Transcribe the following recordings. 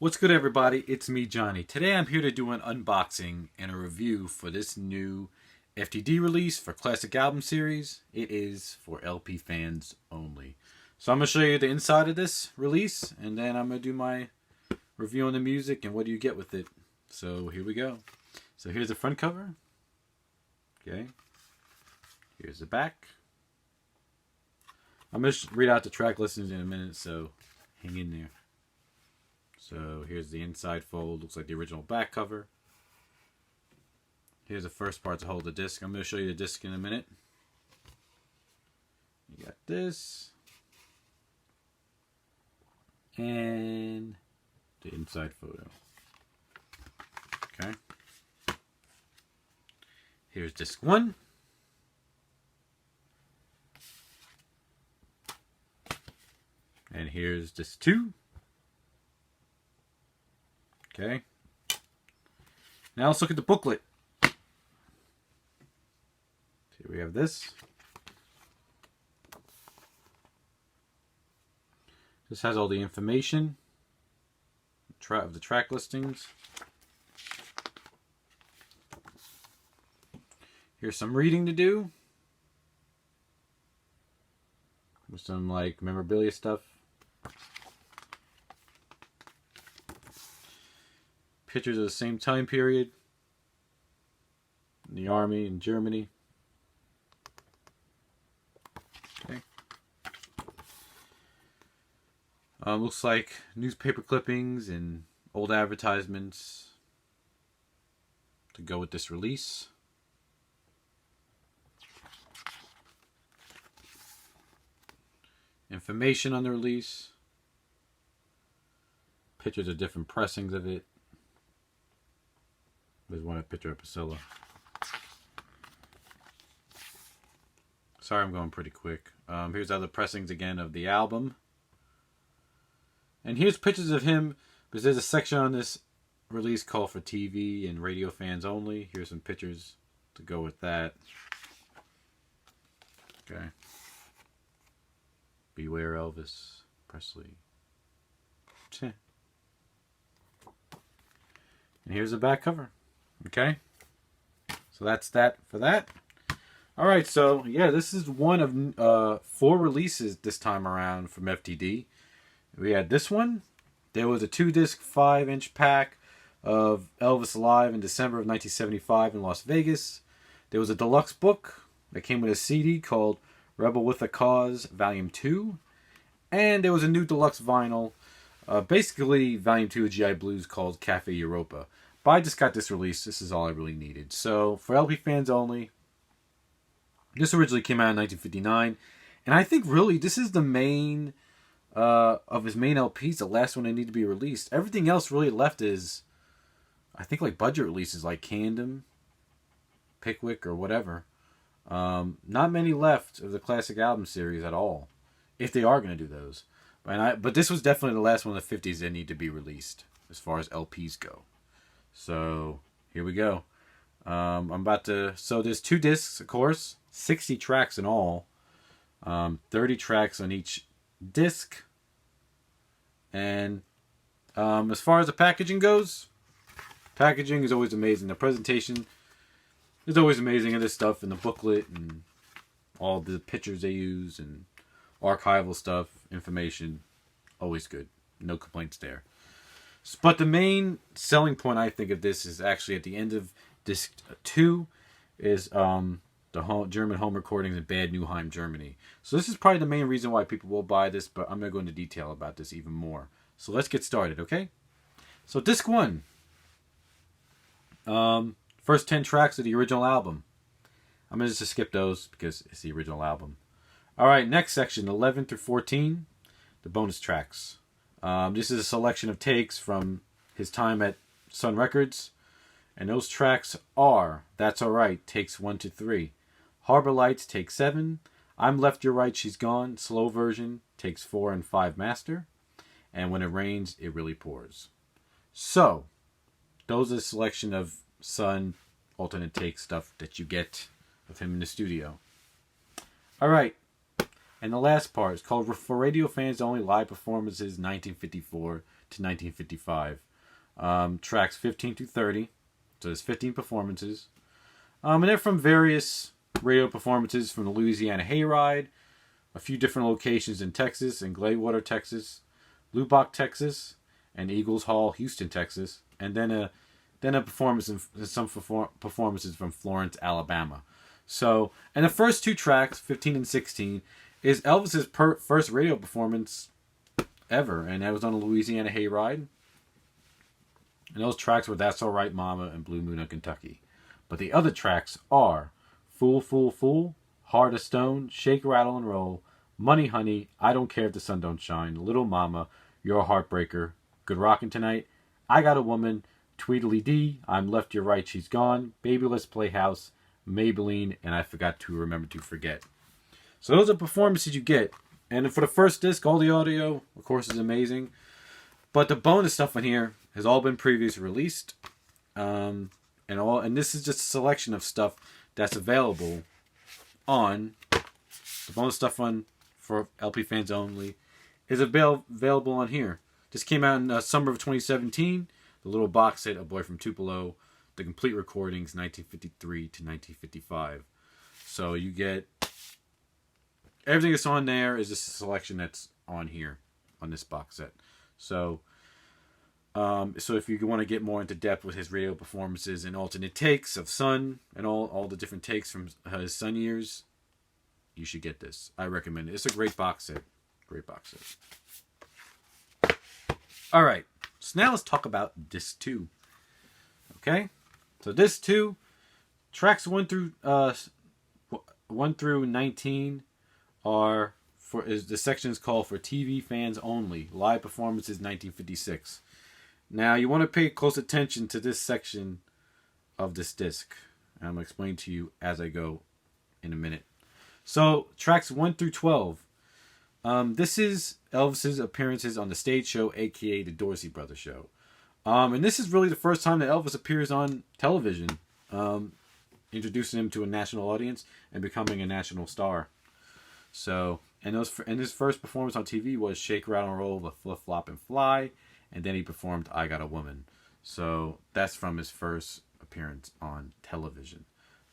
What's good, everybody? It's me, Johnny. Today I'm here to do an unboxing and a review for this new FTD release for Classic Album Series. It is for LP fans only. So I'm going to show you the inside of this release, and then I'm going to do my review on the music and what do you get with it. So here we go. So here's the front cover. Okay. Here's the back. I'm going to read out the track listings in a minute, so hang in there. So here's the inside fold. Looks like the original back cover. Here's the first part to hold the disc. I'm going to show you the disc in a minute. You got this. And the inside photo. Okay. Here's disc 1. And here's disc 2. Okay. Now let's look at the booklet. Here we have this. This has all the information of the track listings. Here's some reading to do. With some like memorabilia stuff. Pictures of the same time period in the army in Germany. Okay. Looks like newspaper clippings and old advertisements to go with this release. Information on the release. Pictures of different pressings of it. There's one picture of Priscilla. Sorry, I'm going pretty quick. Here's other pressings again of the album. And here's pictures of him, because there's a section on this release called for TV and radio fans only. Here's some pictures to go with that. Okay. Beware Elvis, Presley. And here's the back cover. Okay, so that's that for that. All right, so yeah, this is one of 4 releases this time around from FTD. We had this one. There was a 2-disc 5-inch pack of Elvis Live in December of 1975 in Las Vegas. There was a deluxe book that came with a CD called Rebel with a Cause Volume 2. And there was a new deluxe vinyl, basically Volume 2 of GI Blues called Cafe Europa. But I just got this release. This is all I really needed. So, for LP fans only, this originally came out in 1959. And I think, really, this is the main, of his main LPs, the last one that need to be released. Everything else really left is, I think, like budget releases, like Camden, Pickwick, or whatever. Not many left of the classic album series at all, if they are going to do those. But this was definitely the last one of the 50s that need to be released, as far as LPs go. So, here we go. So there's 2 discs, of course, 60 tracks in all, 30 tracks on each disc. And as far as the packaging goes, packaging is always amazing. The presentation is always amazing in this stuff, and the booklet, and all the pictures they use, and archival stuff, information, always good. No complaints there. But the main selling point, I think, of this is actually at the end of disc 2 is the German home recordings in Bad Nauheim, Germany. So this is probably the main reason why people will buy this, but I'm going to go into detail about this even more. So let's get started, okay? So disc 1. First 10 tracks of the original album. I'm going to just skip those because it's the original album. Alright, next section, 11 through 14, the bonus tracks. This is a selection of takes from his time at Sun Records. And those tracks are That's Alright, takes 1 to 3. Harbor Lights, take 7. I'm Left, You're Right, She's Gone, slow version, takes 4 and 5 master. And When It Rains, It Really Pours. So, those are a selection of Sun alternate take stuff that you get of him in the studio. Alright. And the last part is called For Radio Fans Only Live Performances 1954 to 1955. Tracks 15 through 30. So there's 15 performances. And they're from various radio performances from the Louisiana Hayride, a few different locations in Texas, in Gladewater, Texas, Lubbock, Texas, and Eagles Hall, Houston, Texas, and then a performance and some performances from Florence, Alabama. So, and the first two tracks, 15 and 16, is Elvis's first radio performance ever, and that was on the Louisiana Hayride. And those tracks were That's All Right Mama and Blue Moon of Kentucky. But the other tracks are Fool, Fool, Fool, Heart of Stone, Shake, Rattle, and Roll, Money, Honey, I Don't Care If the Sun Don't Shine, Little Mama, You're a Heartbreaker, Good Rockin' Tonight, I Got a Woman, Tweedledee, I'm Left, You're Right, She's Gone, Baby, Let's Play House, Maybelline, and I Forgot to Remember to Forget. So those are performances you get. And for the first disc, all the audio, of course, is amazing. But the bonus stuff in here has all been previously released. And this is just a selection of stuff that's available on the bonus stuff on for LP fans only is available on here. This came out in summer of 2017. The little box set, A Boy from Tupelo, the complete recordings, 1953 to 1955. So you get everything that's on there is just a selection that's on here on this box set. So if you want to get more into depth with his radio performances and alternate takes of Sun and all the different takes from his Sun years, you should get this. I recommend it. It's a great box set. Great box set. All right. So now let's talk about disc 2. Okay? So disc 2, tracks 1 through 19 the section is called For TV Fans Only, Live Performances 1956. Now, you want to pay close attention to this section of this disc. And I'm going to explain to you as I go in a minute. So, tracks 1 through 12. This is Elvis's appearances on the stage show, a.k.a. the Dorsey Brothers Show. And this is really the first time that Elvis appears on television, introducing him to a national audience and becoming a national star. So, and his first performance on TV was Shake, Rattle, and Roll, The Flip, Flop, and Fly. And then he performed I Got a Woman. So that's from his first appearance on television.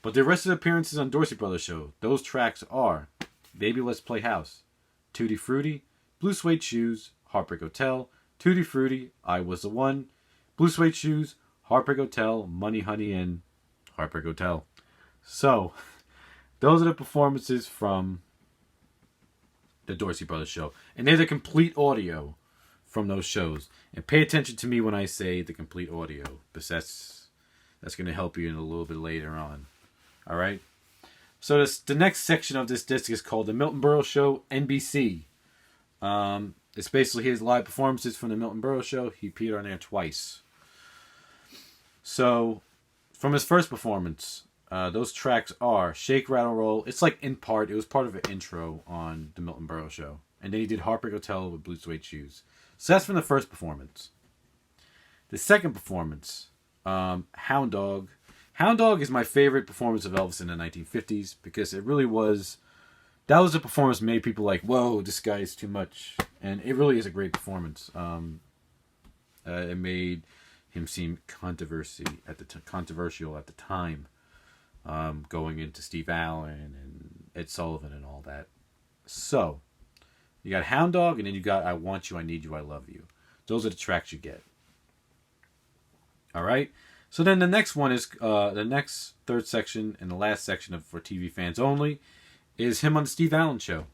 But the rest of the appearances on Dorsey Brothers Show, those tracks are Baby Let's Play House, Tutti Frutti, Blue Suede Shoes, Heartbreak Hotel, Tutti Frutti, I Was the One, Blue Suede Shoes, Heartbreak Hotel, Money Honey, and Heartbreak Hotel. So, those are the performances from the Dorsey Brothers Show. And they're the complete audio from those shows. And pay attention to me when I say the complete audio, because that's going to help you in a little bit later on. All right? So the next section of this disc is called The Milton Berle Show, NBC. It's basically his live performances from The Milton Berle Show. He appeared on there twice. So, from his first performance, those tracks are Shake, Rattle, Roll. It's like it was part of an intro on The Milton Berle Show. And then he did Heartbreak Hotel with Blue Suede Shoes. So that's from the first performance. The second performance, Hound Dog. Hound Dog is my favorite performance of Elvis in the 1950s because it really was... That was a performance that made people like, whoa, this guy is too much. And it really is a great performance. It made him seem controversial at the time. Going into Steve Allen and Ed Sullivan and all that. So, you got Hound Dog, and then you got I Want You, I Need You, I Love You. Those are the tracks you get. All right? So then the next one is, the next third section and the last section of For TV Fans Only is him on the Steve Allen Show.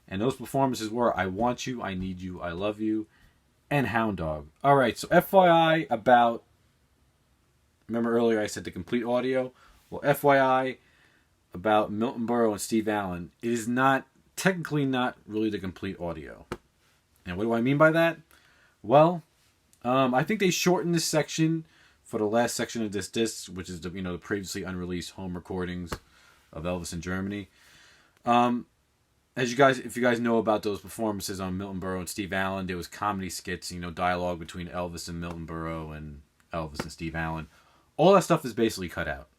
And those performances were I Want You, I Need You, I Love You, and Hound Dog. All right, so FYI about... Remember earlier I said the complete audio? Well, FYI about Milton Berle and Steve Allen, it is technically not really the complete audio. And what do I mean by that? Well, I think they shortened this section for the last section of this disc, which is the previously unreleased home recordings of Elvis in Germany. If you guys know about those performances on Milton Berle and Steve Allen, there was comedy skits, dialogue between Elvis and Milton Berle and Elvis and Steve Allen. All that stuff is basically cut out.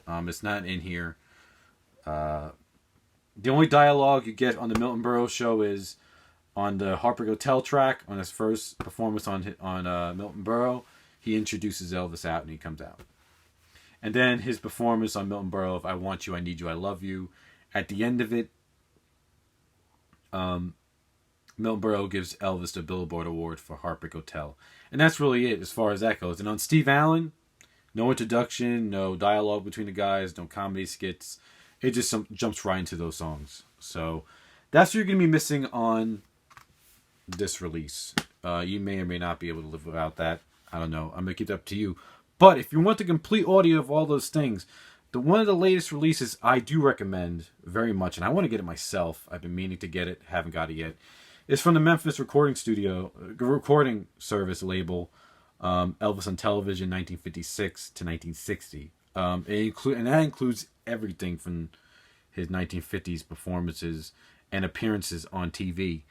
It's not in here. The only dialogue you get on the Milton Berle Show is On the Heartbreak Hotel track, on his first performance on Milton Berle, he introduces Elvis out and he comes out. And then his performance on Milton Berle of I Want You, I Need You, I Love You. At the end of it, Milton Berle gives Elvis the Billboard Award for Heartbreak Hotel. And that's really it as far as that goes. And on Steve Allen, no introduction, no dialogue between the guys, no comedy skits. It just jumps right into those songs. So that's what you're going to be missing on this release. You may or may not be able to live without that. I don't know. I'm going to keep it up to you. But if you want the complete audio of all those things, one of the latest releases I do recommend very much, and I want to get it myself. I've been meaning to get it, haven't got it yet. It's from the Memphis recording service label, Elvis on Television, 1956 to 1960. And that includes everything from his 1950s performances and appearances on TV,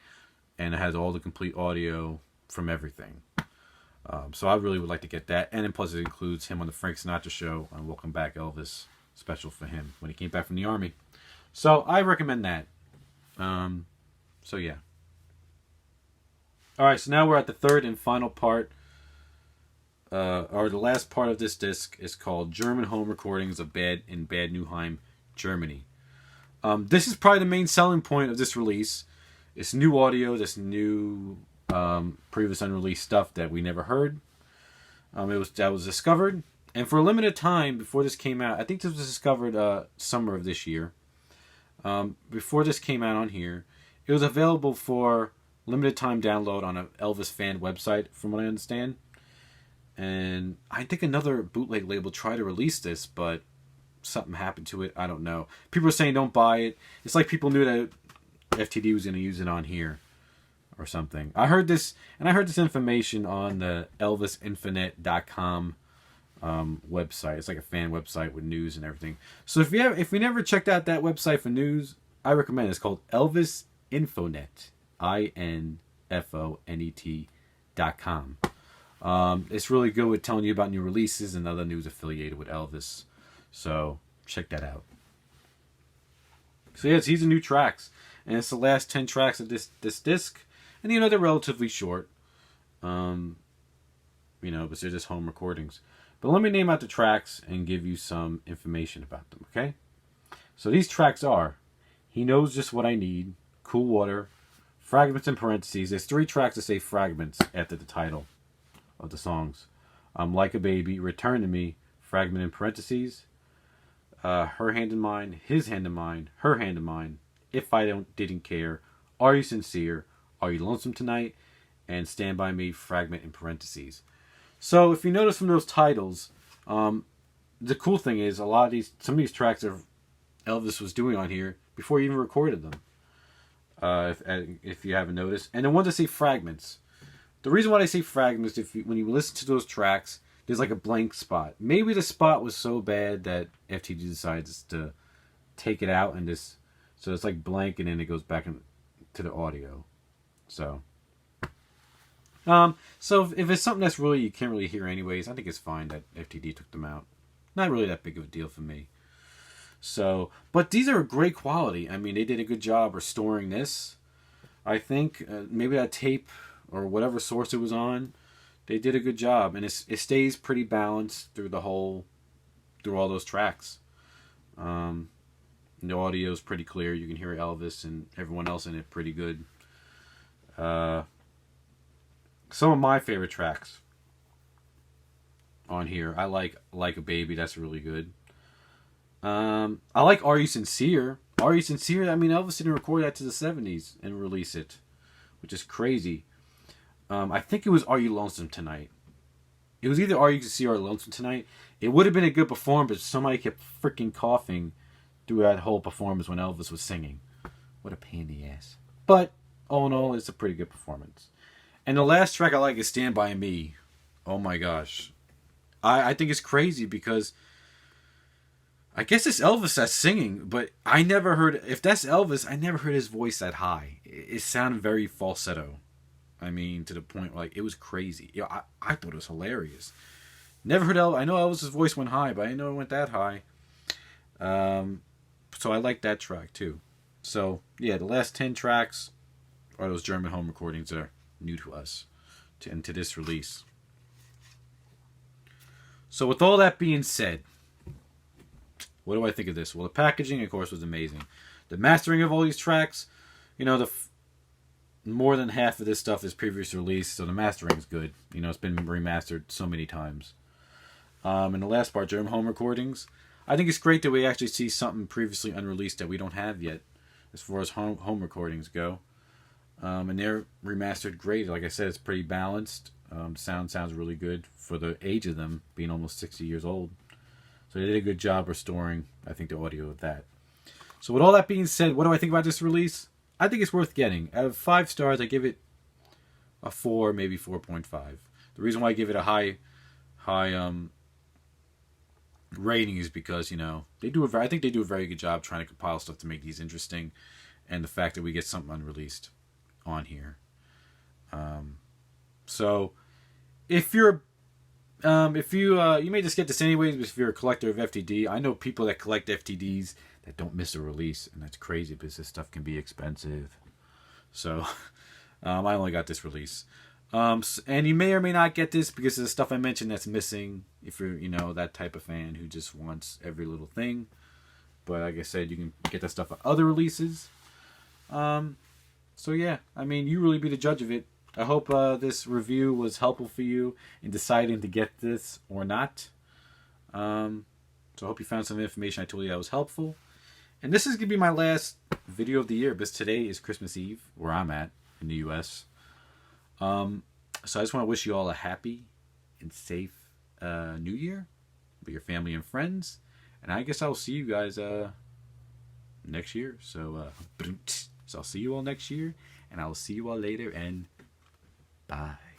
and it has all the complete audio from everything. So I really would like to get that. And then plus it includes him on the Frank Sinatra show on Welcome Back Elvis, special for him when he came back from the Army. So I recommend that. So yeah. Alright, so now we're at the third and final part. Or the last part of this disc is called German Home Recordings of Bad Nauheim, Germany. This is probably the main selling point of this release. It's new audio, this new previous unreleased stuff that we never heard. That was discovered, and for a limited time before this came out, I think this was discovered summer of this year. Before this came out on here, it was available for limited time download on an Elvis fan website, from what I understand. And I think another bootleg label tried to release this, but something happened to it. I don't know. People are saying don't buy it. It's like people knew that FTD was going to use it on here or something. I heard this information on the elvisinfinite.com website. It's like a fan website with news and everything. So if we never checked out that website for news, I recommend it. It's called Elvis Infonet, INFONET.com. It's really good with telling you about new releases and other news affiliated with Elvis. So check that out. So yeah, these are new tracks, and it's the last 10 tracks of this disc, and they're relatively short. But they're just home recordings. But let me name out the tracks and give you some information about them, okay? So these tracks are He Knows Just What I Need, Cool Water, Fragments in parentheses. There's 3 tracks that say Fragments after the title of the songs. Like a Baby, Return to Me, fragment in parentheses. Her Hand in Mine, His Hand in Mine, Her Hand in Mine, If I Didn't Care, Are You Sincere, Are You Lonesome Tonight, and Stand By Me, fragment in parentheses. So if you notice from those titles, the cool thing is some of these tracks are Elvis was doing on here before he even recorded them. If you haven't noticed. And the ones that say fragments. The reason why I say fragments, when you listen to those tracks, there's like a blank spot. Maybe the spot was so bad that FTD decides to take it out and so it's like blank, and then it goes back to the audio. So if it's something that's really you can't really hear anyways, I think it's fine that FTD took them out. Not really that big of a deal for me. So, but these are great quality. I mean, they did a good job restoring this. I think maybe that tape or whatever source it was on, they did a good job, and it stays pretty balanced through all those tracks. The audio is pretty clear. You can hear Elvis and everyone else in it pretty good. Some of my favorite tracks on here, I like a Baby. That's really good. I like Are You Sincere? Are You Sincere? I mean, Elvis didn't record that to the 70s and release it, which is crazy. I think it was Are You Lonesome Tonight? It was either Are You Sincere or Lonesome Tonight. It would have been a good performance, but somebody kept freaking coughing through that whole performance when Elvis was singing. What a pain in the ass. But, all in all, it's a pretty good performance. And the last track I like is Stand By Me. Oh my gosh. I think it's crazy because I guess it's Elvis that's singing, but I never heard, if that's Elvis, I never heard his voice that high. It sounded very falsetto. I mean, to the point where, like, it was crazy. I thought it was hilarious. Never heard Elvis. I know Elvis's voice went high, but I didn't know it went that high. So I like that track too. So, yeah, the last 10 tracks are those German home recordings that are new to us, to this release. So with all that being said, what do I think of this? Well, the packaging, of course, was amazing. The mastering of all these tracks, you know, more than half of this stuff is previous release, so the mastering is good. You know, it's been remastered so many times. And the last part, German home recordings, I think it's great that we actually see something previously unreleased that we don't have yet, as far as home recordings go. And they're remastered great. Like I said, it's pretty balanced. Sound sounds really good for the age of them, being almost 60 years old. So they did a good job restoring, I think, the audio of that. So with all that being said, what do I think about this release? I think it's worth getting. Out of 5 stars, I give it a 4, maybe 4.5. The reason why I give it a high rating is because, you know, I think they do a very good job trying to compile stuff to make these interesting, and the fact that we get something unreleased on here. So if you're you may just get this anyways, but if you're a collector of FTD, I know people that collect FTDs that don't miss a release, and that's crazy because this stuff can be expensive. So I only got this release. And you may or may not get this because of the stuff I mentioned that's missing, if you're, you know, that type of fan who just wants every little thing. But like I said, you can get that stuff at other releases. So yeah, I mean, you really be the judge of it. I hope this review was helpful for you in deciding to get this or not. So I hope you found some information I told you that was helpful. And this is going to be my last video of the year, because today is Christmas Eve, where I'm at in the U.S. So I just want to wish you all a happy and safe New Year with your family and friends. And I guess I'll see you guys next year. So I'll see you all next year, and I'll see you all later, and bye.